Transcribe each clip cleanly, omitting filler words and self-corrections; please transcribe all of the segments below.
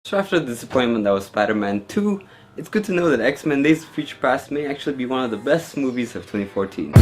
So after the disappointment that was Spider-Man 2, it's good to know that X-Men Days of Future Past may actually be one of the best movies of 2014.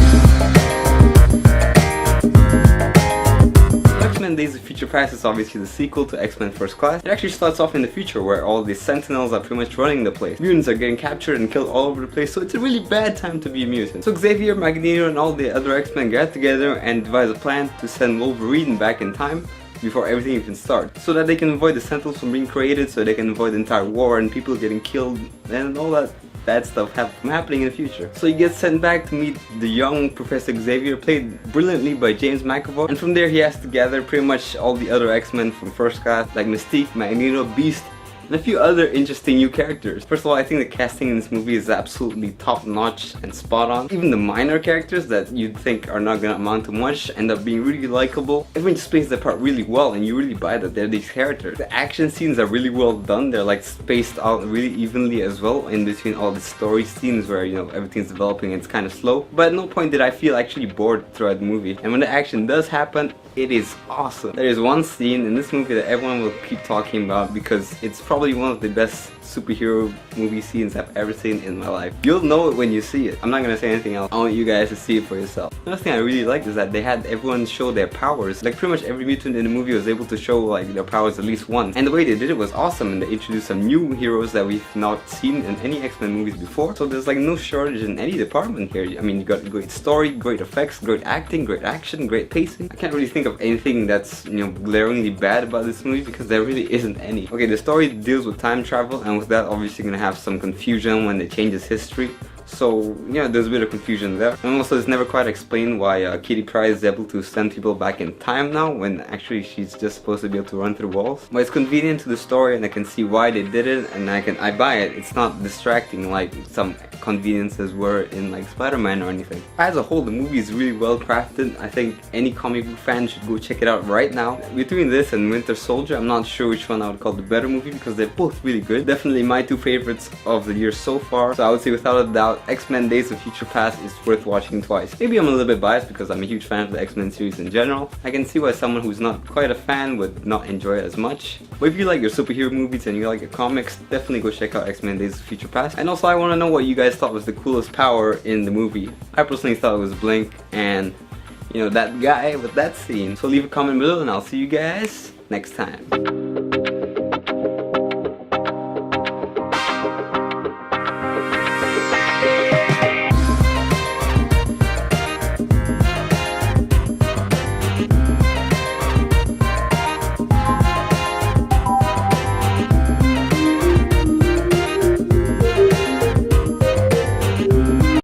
X-Men Days of Future Past is obviously the sequel to X-Men First Class. It actually starts off in the future where all the Sentinels are pretty much running the place. Mutants are getting captured and killed all over the place, so it's a really bad time to be a mutant. So Xavier, Magneto and all the other X-Men get together and devise a plan to send Wolverine back in time before everything even starts, so that they can avoid the Sentinels from being created, so they can avoid the entire war and people getting killed and all that bad stuff from happening in the future. So he gets sent back to meet the young Professor Xavier, played brilliantly by James McAvoy, and from there he has to gather pretty much all the other X-Men from First Class, like Mystique, Magneto, Beast, and a few other interesting new characters. First of all, I think the casting in this movie is absolutely top-notch and spot-on. Even the minor characters that you'd think are not gonna amount to much end up being really likable. Everyone just plays their part really well and you really buy that they're these characters. The action scenes are really well done. They're like spaced out really evenly as well in between all the story scenes where, you know, everything's developing and it's kind of slow. But at no point did I feel actually bored throughout the movie. And when the action does happen, it is awesome. There is one scene in this movie that everyone will keep talking about because it's probably one of the best superhero movie scenes I've ever seen in my life. You'll know it when you see it. I'm not gonna say anything else. I want you guys to see it for yourself. Another thing I really liked is that they had everyone show their powers. Like pretty much every mutant in the movie was able to show like their powers at least once. And the way they did it was awesome, and they introduced some new heroes that we've not seen in any X-Men movies before. So there's like no shortage in any department here. I mean, you got great story, great effects, great acting, great action, great pacing. I can't really think of anything that's, you know, glaringly bad about this movie because there really isn't any. Okay, the story deals with time travel, and with that obviously gonna have some confusion when they change his history. So, yeah, there's a bit of confusion there. And also, it's never quite explained why Kitty Pryde is able to send people back in time now, when actually she's just supposed to be able to run through walls. But it's convenient to the story, and I can see why they did it, and I buy it. It's not distracting like some conveniences were in like Spider-Man or anything. As a whole, the movie is really well crafted. I think any comic book fan should go check it out right now. Between this and Winter Soldier, I'm not sure which one I would call the better movie because they're both really good. Definitely my two favorites of the year so far. So I would say without a doubt, X-Men Days of Future Past is worth watching twice. Maybe I'm a little bit biased because I'm a huge fan of the X-Men series in general. I can see why someone who's not quite a fan would not enjoy it as much. But if you like your superhero movies and you like your comics, definitely go check out X-Men Days of Future Past. And also I want to know what you guys thought was the coolest power in the movie. I personally thought it was Blink and, you know, that guy with that scene. So leave a comment below and I'll see you guys next time.